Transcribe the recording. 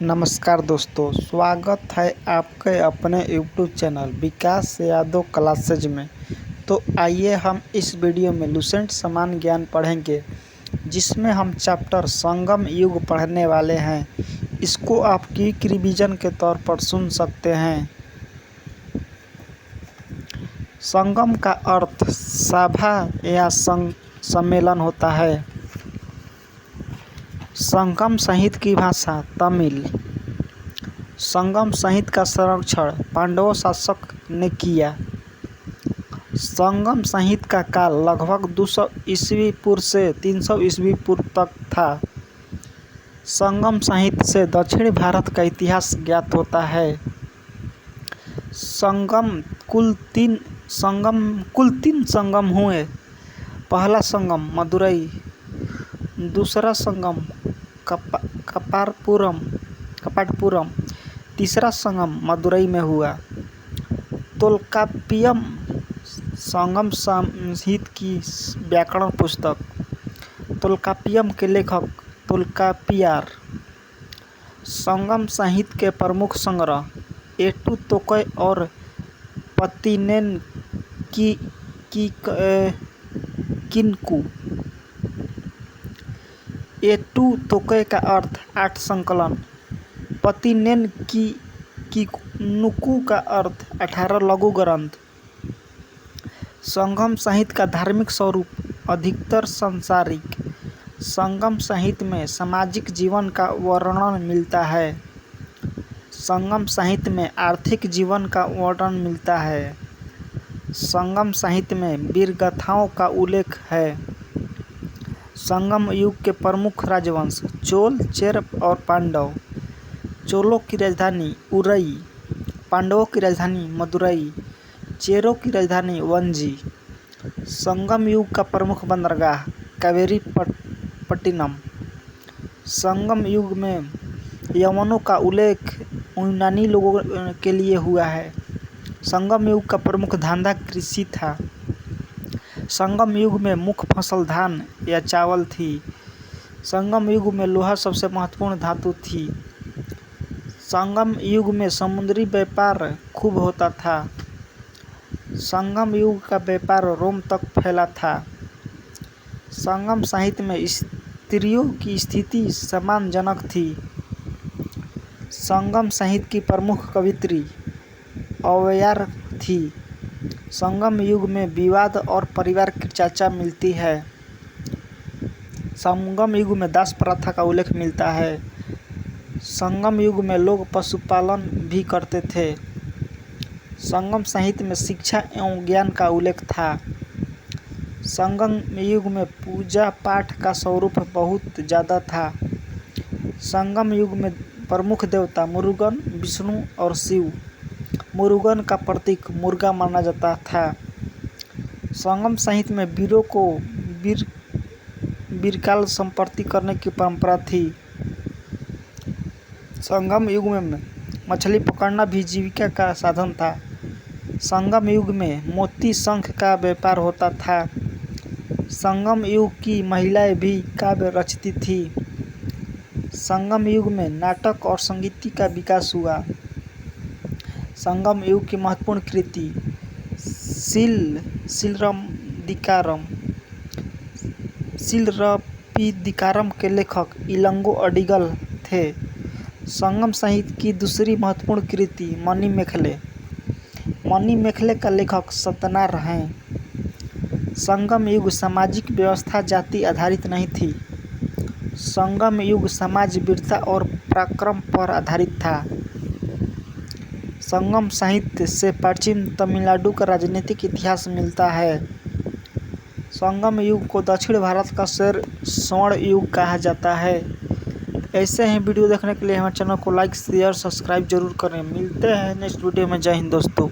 नमस्कार दोस्तों, स्वागत है आपके अपने यूट्यूब चैनल विकास यादव क्लासेज में। तो आइए हम इस वीडियो में लुसेंट समान ज्ञान पढ़ेंगे, जिसमें हम चैप्टर संगम युग पढ़ने वाले हैं। इसको आप क्विक रिवीजन के तौर पर सुन सकते हैं। संगम का अर्थ सभा या सम्मेलन होता है। संगम साहित्य की भाषा तमिल। संगम साहित्य का संरक्षण पांडव शासक ने किया। संगम साहित्य का काल लगभग 200 ईस्वी पूर्व से 300 ईस्वी पूर्व तक था। संगम साहित्य से दक्षिण भारत का इतिहास ज्ञात होता है। कुल तीन संगम हुए। पहला संगम मदुरई, दूसरा संगम कपाटपुरम, तीसरा संगम मदुरई में हुआ। तोल्काप्पियम संगम साहित्य की व्याकरण पुस्तक। तोल्काप्पियम के लेखक तोल्काप्पियार। संगम साहित्य के प्रमुख संग्रह एटू तोकय और पत्तिनेन किनकू। एटू तोकय का अर्थ 8 संकलन, पत्तिनेन किनुकू का अर्थ 18 लघु ग्रंथ। संगम साहित्य का धार्मिक स्वरूप अधिकतर सांसारिक। संगम साहित्य में सामाजिक जीवन का वर्णन मिलता है। संगम साहित्य में आर्थिक जीवन का वर्णन मिलता है। संगम साहित्य में वीरगाथाओं का उल्लेख है। संगम युग के प्रमुख राजवंश चोल, चेर और पांडव। चोलों की राजधानी उरई, पांडवों की राजधानी मदुरई, चेरों की राजधानी वंजी। संगम युग का प्रमुख बंदरगाह कावेरी पट्टिनम। संगम युग में यवनों का उल्लेख यूनानी लोगों के लिए हुआ है। संगम युग का प्रमुख धंधा कृषि था। संगम युग में मुख्य फसल धान या चावल थी। संगम युग में लोहा सबसे महत्वपूर्ण धातु थी। संगम युग में समुद्री व्यापार खूब होता था। संगम युग का व्यापार रोम तक फैला था। संगम साहित्य में स्त्रियों की स्थिति सम्मानजनक थी। संगम साहित्य की प्रमुख कवियत्री अवयार थी। संगम युग में विवाद और परिवार की चर्चा मिलती है। संगम युग में दास प्रथा का उल्लेख मिलता है। संगम युग में लोग पशुपालन भी करते थे। संगम साहित्य में शिक्षा एवं ज्ञान का उल्लेख था। संगम युग में पूजा पाठ का स्वरूप बहुत ज़्यादा था। संगम युग में प्रमुख देवता मुरुगन, विष्णु और शिव। मुरुगन का प्रतीक मुर्गा माना जाता था। संगम साहित्य में वीरों को वीरकाल संपत्ति करने की परंपरा थी। संगम युग में मछली पकड़ना भी जीविका का साधन था। संगम युग में मोती शंख का व्यापार होता था। संगम युग की महिलाएं भी काव्य रचती थी। संगम युग में नाटक और संगीत का विकास हुआ। संगम युग की महत्वपूर्ण कृति शिलरपीदिकारम के लेखक इलंगो अडिगल थे। संगम साहित्य की दूसरी महत्वपूर्ण कृति मणिमेखले का लेखक सतनार हैं। संगम युग सामाजिक व्यवस्था जाति आधारित नहीं थी। संगम युग समाज वीरता और पराक्रम पर आधारित था। संगम साहित्य से प्राचीन तमिलनाडु का राजनीतिक इतिहास मिलता है। संगम युग को दक्षिण भारत का स्वर्ण युग कहा जाता है। ऐसे ही वीडियो देखने के लिए हमारे चैनल को लाइक, शेयर, सब्सक्राइब जरूर करें। मिलते हैं नेक्स्ट वीडियो में। जय हिंद दोस्तों।